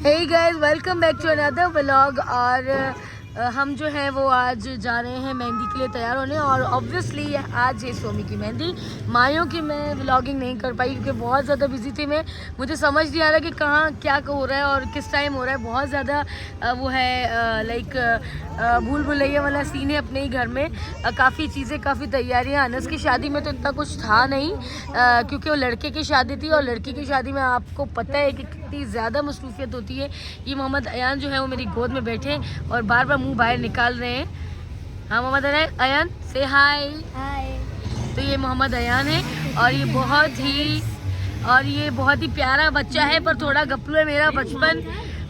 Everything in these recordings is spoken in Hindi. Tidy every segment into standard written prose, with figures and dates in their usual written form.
Hey guys, welcome back to another vlog। और हम जो है वो आज जा रहे हैं मेहंदी के लिए तैयार होने। और ऑब्वियसली आज है सोमी की मेहंदी। मायों की मैं व्लॉगिंग नहीं कर पाई क्योंकि बहुत ज़्यादा बिजी थी मैं। मुझे समझ नहीं आ रहा कि कहाँ क्या हो रहा है और किस टाइम हो रहा है। बहुत ज़्यादा वो है लाइक भूल भुलैया वाला सीन है अपने ही घर में। काफ़ी चीज़ें, काफ़ी तैयारियाँ। अनस की शादी में तो इतना कुछ था नहीं क्योंकि वो लड़के की शादी थी, और लड़की की शादी में आपको पता है कि कितनी ज़्यादा मसरूफियत होती है। ये मोहम्मद अयान जो है वो मेरी गोद में बैठे और बार बार मुंह बाहर निकाल रहे हैं। हाँ मोहम्मद अयान से हाय। तो ये मोहम्मद अयान है और ये बहुत ही प्यारा बच्चा है, पर थोड़ा गप्पू है मेरा बचपन।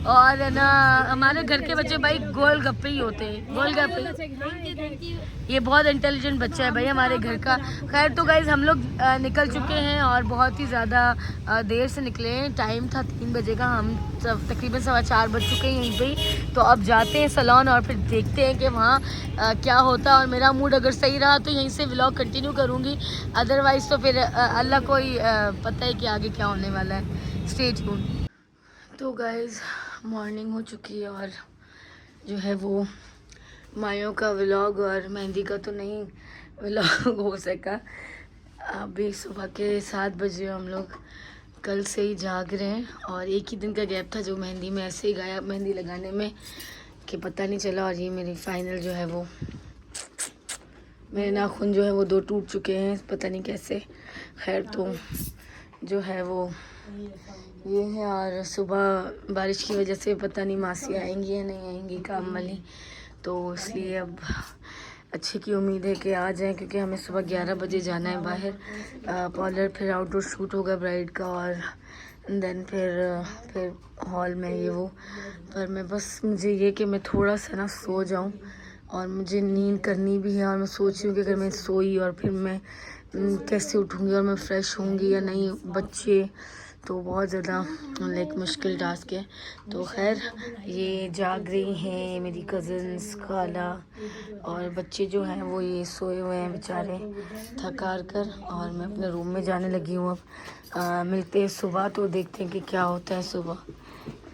और ना हमारे घर के बच्चे भाई गोल गप्पे ही होते हैं, गोल गप्पे। ये बहुत इंटेलिजेंट बच्चा है भाई हमारे घर का। खैर तो गाइज हम लोग निकल चुके हैं और बहुत ही ज़्यादा देर से निकले हैं। टाइम था 3 बजे का, हम तकरीबन 4:15 बज चुके हैं यहीं पे। तो अब जाते हैं सैलून और फिर देखते हैं कि वहाँ क्या होता है। और मेरा मूड अगर सही रहा तो यहीं से व्लॉग कंटिन्यू करूँगी, अदरवाइज़ तो फिर अल्लाह को ही पता है कि आगे क्या होने वाला है। Stay tune. तो गाइज मॉर्निंग हो चुकी है और जो है वो मायों का व्लॉग और मेहंदी का तो नहीं व्लॉग हो सका। अभी सुबह के 7 बजे हम लोग कल से ही जाग रहे हैं और एक ही दिन का गैप था जो मेहंदी में ऐसे ही गया मेहंदी लगाने में कि पता नहीं चला। और ये मेरी फाइनल जो है वो मेरे नाखून जो है वो 2 टूट चुके हैं, पता नहीं कैसे। खैर तो जो है वो ये है। और सुबह बारिश की वजह से पता नहीं मासी आएंगी या नहीं आएंगी काम वाली, तो इसलिए अब अच्छे की उम्मीद है कि आ जाएं क्योंकि हमें सुबह 11 बजे जाना है बाहर पार्लर। फिर आउटडोर शूट होगा ब्राइड का और देन फिर हॉल में ये वो। पर मैं बस मुझे ये कि मैं थोड़ा सा ना सो जाऊं, और मुझे नींद करनी भी है। और मैं सोच रही हूँ कि अगर मैं सोई और फिर मैं कैसे उठूँगी और मैं फ़्रेश होंगी या नहीं, बच्चे तो बहुत ज़्यादा लाइक मुश्किल टास्क है। तो खैर ये जाग रही हैं मेरी कज़न्स, खाला और बच्चे जो हैं वो ये सोए हुए हैं बेचारे थक हार कर। और मैं अपने रूम में जाने लगी हूँ अब। मिलते हैं सुबह, तो देखते हैं कि क्या होता है सुबह।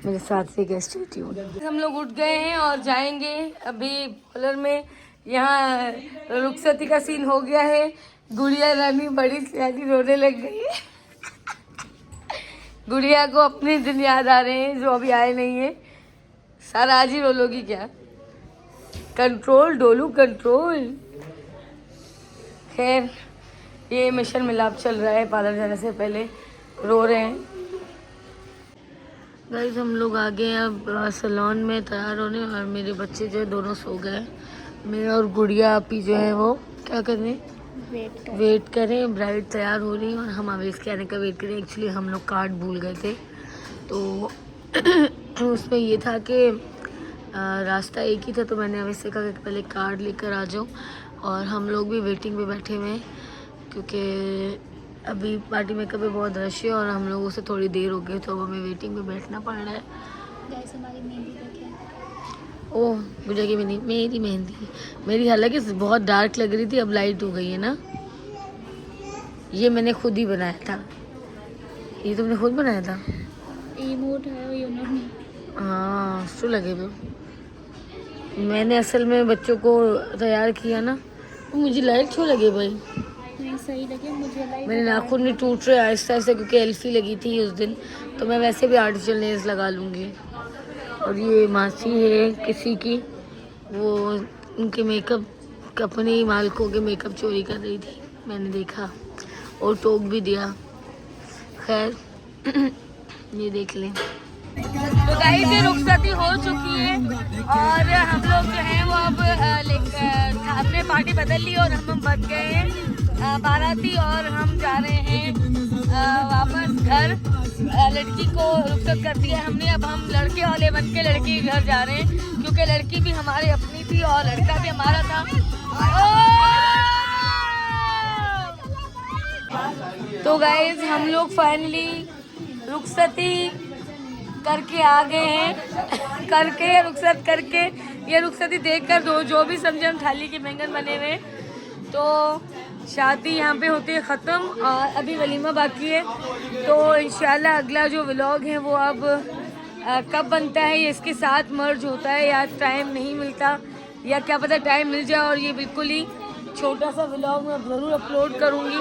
मेरे साथ से गेस्ट रहती हूँ। हम लोग उठ गए हैं और जाएंगे अभी पार्लर में। यहाँ रुखसती का सीन हो गया है। गुड़िया रानी बड़ी सियानी रोने लग गई है। गुड़िया को अपने दिन याद आ रहे हैं जो अभी आए नहीं है। सारा आज ही रोलोगी क्या? कंट्रोल डोलू कंट्रोल। खैर ये मिशन मिलाप चल रहा है, पार्लर जाने से पहले रो रहे हैं। गाइस हम लोग आ गए अब सैलून में तैयार होने, और मेरे बच्चे जो है दोनों सो गए। मेरा और गुड़िया आपी जो है वो क्या कर रहे हैं, वेट करें। ब्राइड तैयार हो रही है और हम आवेश के आने का वेट करें। एक्चुअली हम लोग कार्ड भूल गए थे, तो उसमें ये था कि रास्ता एक ही था, तो मैंने आवेश से कहा कि पहले कार्ड लेकर आ जाओ। और हम लोग भी वेटिंग पे बैठे हुए हैं क्योंकि अभी पार्टी मेकअप में बहुत रश है और हम लोगों से थोड़ी देर हो गई, तो अब हमें वेटिंग में बैठना पड़ रहा है। हमारी मेहंदी का क्या? ओह गुड़िया की मेरी मेहंदी मेरी हालांकि बहुत डार्क लग रही थी, अब लाइट हो गई है ना। ये मैंने खुद ही बनाया था। ये तुमने खुद बनाया था? इमोट है ये उन्होंने। हाँ तो लगे वो मैंने असल में बच्चों को तैयार किया ना। तो मुझे लाइट क्यों लगे भाई? नहीं सही लगे मुझे। मेरे नाखून भी टूट रहे आहिस्ता आहिस्ता क्योंकि एल्फी लगी थी उस दिन, तो मैं वैसे भी आर्टिफिशियल नेल्स लगा लूँगी। और ये मासी है किसी की, वो उनके मेकअप अपने ही मालिकों के मेकअप चोरी कर रही थी, मैंने देखा और टोक भी दिया। खैर ये देख लें। तो गाइस ये रुखसती हो चुकी है और हम लोग जो हैं वो अब हमने पार्टी बदल ली और हम बच गए हैं बाराती, और हम जा रहे हैं वापस घर। लड़की को रुखसत कर दिया हमने, अब हम लड़के वाले बन के लड़की के घर जा रहे हैं क्योंकि लड़की भी हमारे अपनी थी और लड़का भी हमारा था। तो गाइस हम लोग फाइनली रुखसती करके आ गए हैं। करके रुखसत करके ये रुखसती देखकर जो भी समझे हम थाली के बैंगन बने हुए। तो शादी यहाँ पे होती है ख़त्म और अभी वलीमा बाकी है। तो इंशाल्लाह अगला जो व्लॉग है वो अब कब बनता है ये इसके साथ मर्ज होता है या टाइम नहीं मिलता, या क्या पता टाइम मिल जाए और ये बिल्कुल ही छोटा सा व्लॉग मैं ज़रूर अपलोड करूँगी।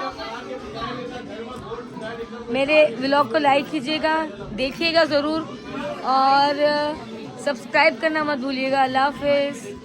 मेरे व्लॉग को लाइक कीजिएगा, देखिएगा ज़रूर और सब्सक्राइब करना मत भूलिएगा। अल्लाह हाफिज़।